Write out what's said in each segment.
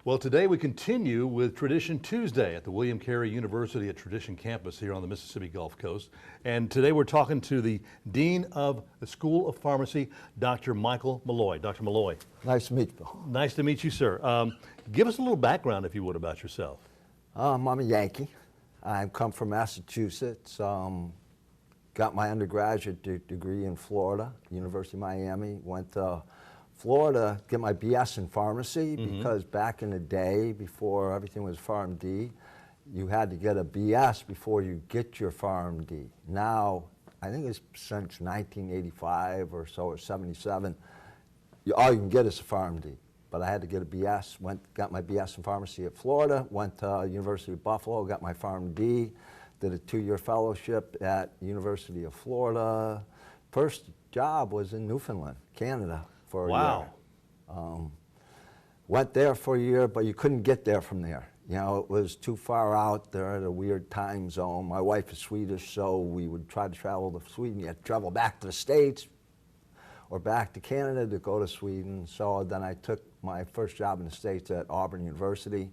Well, today we continue with Tradition Tuesday at the William Carey University at Tradition campus here on the Mississippi Gulf Coast. And today we're talking to the Dean of the School of Pharmacy, Dr. Michael Malloy. Dr. Malloy. Nice to meet you, Bill. Nice to meet you, sir. Give us a little background, if you would, about yourself. I'm a Yankee. I come from Massachusetts. Got my undergraduate degree in Florida, University of Miami. Went to Florida to get my BS in pharmacy because back in the day, before everything was PharmD, you had to get a BS before you get your PharmD. Now, I think it's since 1985 or so, or 77, all you can get is a PharmD. But I had to get a BS, got my BS in pharmacy at Florida, went to University of Buffalo, got my PharmD, did a 2-year fellowship at University of Florida. First job was in Newfoundland, Canada. For a year. Went there for a year, but you couldn't get there from there. You know, it was too far out there at a weird time zone. My wife is Swedish, so we would try to travel to Sweden. You had to travel back to the States or back to Canada to go to Sweden. So then I took my first job in the States at Auburn University.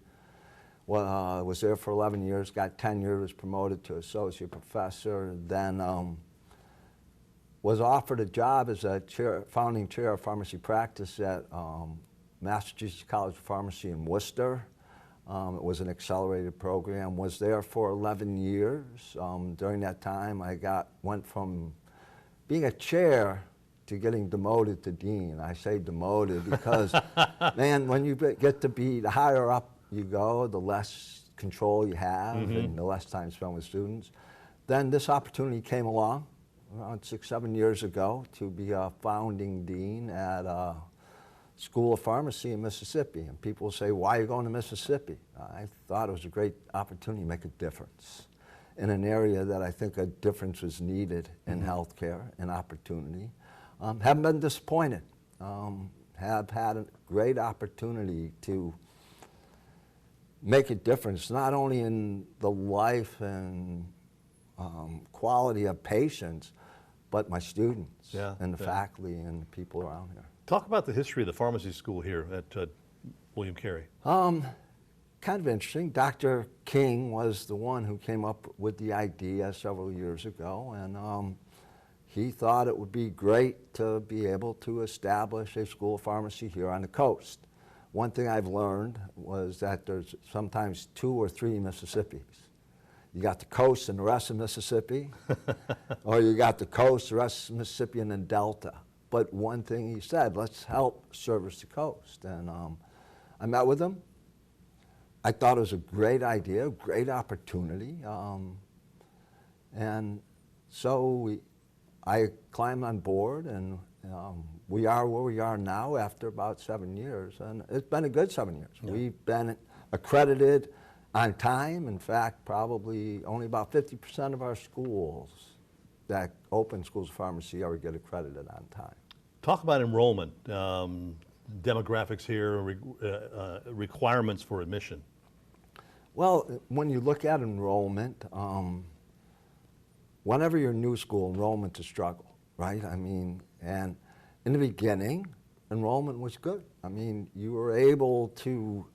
Well, was there for 11 years, got tenure, was promoted to associate professor, then was offered a job as a founding chair of pharmacy practice at Massachusetts College of Pharmacy in Worcester. It was an accelerated program, was there for 11 years. During that time, I went from being a chair to getting demoted to dean. I say demoted because, man, when you get to be, the higher up you go, the less control you have and the less time spent with students. Then this opportunity came along around 6-7 years ago to be a founding dean at a School of Pharmacy in Mississippi. And people say, why are you going to Mississippi? I thought it was a great opportunity to make a difference in an area that I think a difference was needed in healthcare and opportunity. Haven't been disappointed. Have had a great opportunity to make a difference, not only in the life and quality of patients, but my students and the faculty and the people around here. Talk about the history of the pharmacy school here at William Carey. Kind of interesting. Dr. King was the one who came up with the idea several years ago, and he thought it would be great to be able to establish a school of pharmacy here on the coast. One thing I've learned was that there's sometimes 2 or 3 Mississippis. You got the coast and the rest of Mississippi, or you got the coast, the rest of Mississippi, and then Delta. But one thing he said, let's help service the coast. And I met with him. I thought it was a great idea, great opportunity. And so I climbed on board, and we are where we are now after about 7 years. And it's been a good 7 years. Yeah. We've been accredited on time. In fact, probably only about 50% of our schools that open schools of pharmacy ever get accredited on time. Talk about enrollment, demographics here, requirements for admission. Well, when you look at enrollment, whenever you're a new school, enrollment's a struggle, right? I mean, and in the beginning, enrollment was good. I mean, you were able to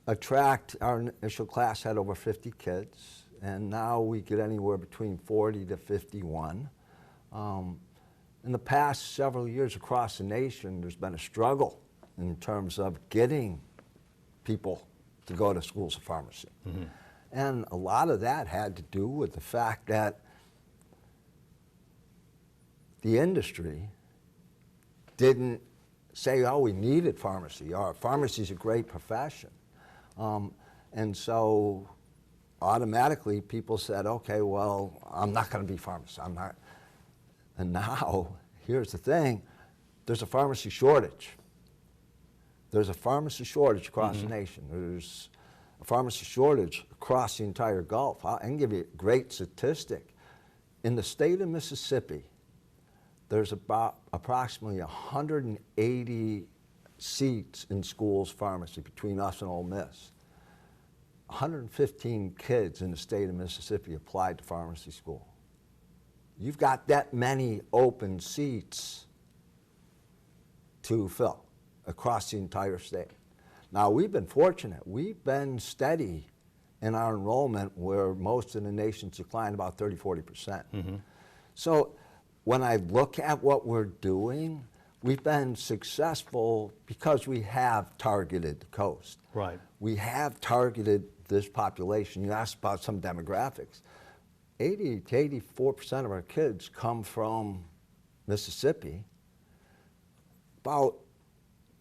attract, our initial class had over 50 kids, and now we get anywhere between 40 to 51. In the past several years across the nation, there's been a struggle in terms of getting people to go to schools of pharmacy. And a lot of that had to do with the fact that the industry didn't say, oh, we needed pharmacy, or pharmacy's a great profession. And so automatically people said, okay, well, I'm not going to be a pharmacist, I'm not. And now, here's the thing, there's a pharmacy shortage. There's a pharmacy shortage across the nation. There's a pharmacy shortage across the entire Gulf. I can give you a great statistic. In the state of Mississippi, there's about approximately 180 seats in schools pharmacy between us and Ole Miss. 115 kids in the state of Mississippi applied to pharmacy school. You've got that many open seats to fill across the entire state. Now, we've been fortunate. We've been steady in our enrollment where most of the nation's declined about 30, 40%. So when I look at what we're doing, we've been successful because we have targeted the coast. Right. We have targeted this population. You asked about some demographics. 80 to 84% of our kids come from Mississippi. About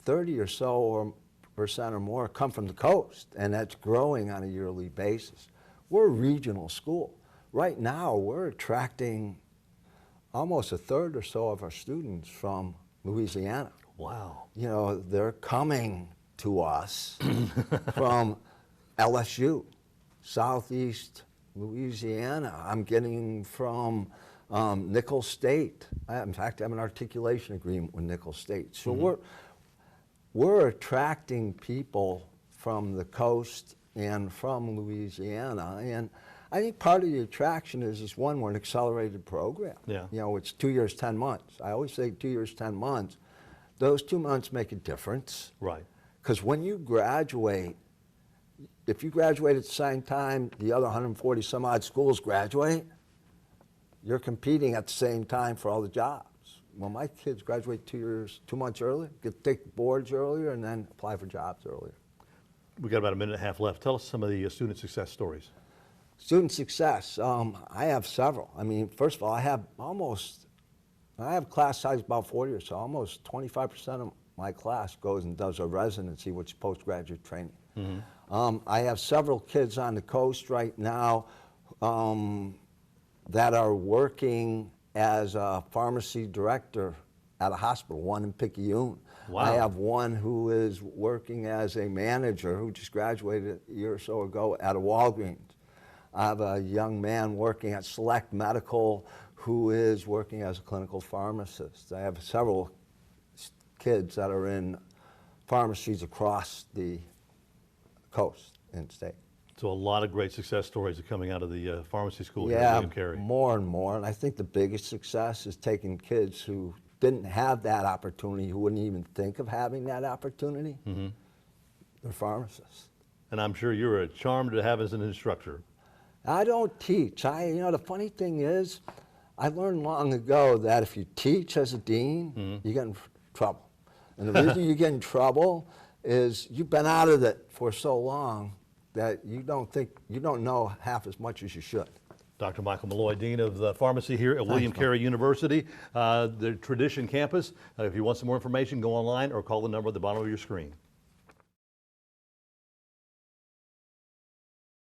30 or so or percent or more come from the coast, and that's growing on a yearly basis. We're a regional school. Right now, we're attracting almost a third or so of our students from Louisiana. Wow. You know, they're coming to us from LSU, Southeast Louisiana. I'm getting from Nicholls State. In fact, I have an articulation agreement with Nicholls State. So we're attracting people from the coast and from Louisiana. And I think part of the attraction is one, we're an accelerated program. Yeah. You know, it's 2 years, 10 months. I always say 2 years, 10 months. Those 2 months make a difference. Right. Because when you graduate, if you graduate at the same time the other 140 some odd schools graduate, you're competing at the same time for all the jobs. Well, my kids graduate 2 months earlier, get to take boards earlier, and then apply for jobs earlier. We got about a minute and a half left. Tell us some of the student success stories. Student success, I have several. I mean, first of all, I have class size about 40 or so. Almost 25% of my class goes and does a residency, which is postgraduate training. I have several kids on the coast right now that are working as a pharmacy director at a hospital, one in Picayune. Wow. I have one who is working as a manager who just graduated a year or so ago at a Walgreens. I have a young man working at Select Medical who is working as a clinical pharmacist. I have several kids that are in pharmacies across the coast and state. So a lot of great success stories are coming out of the pharmacy school here at Yeah, William Carey. more and more. And I think the biggest success is taking kids who didn't have that opportunity, who wouldn't even think of having that opportunity. They're pharmacists. And I'm sure you're a charm to have as an instructor. I don't teach. You know, the funny thing is, I learned long ago that if you teach as a dean, you get in trouble. And the reason you get in trouble is you've been out of it for so long that you don't know half as much as you should. Dr. Michael Malloy, Dean of the Pharmacy here at William Carey University, the Tradition Campus. If you want some more information, go online or call the number at the bottom of your screen.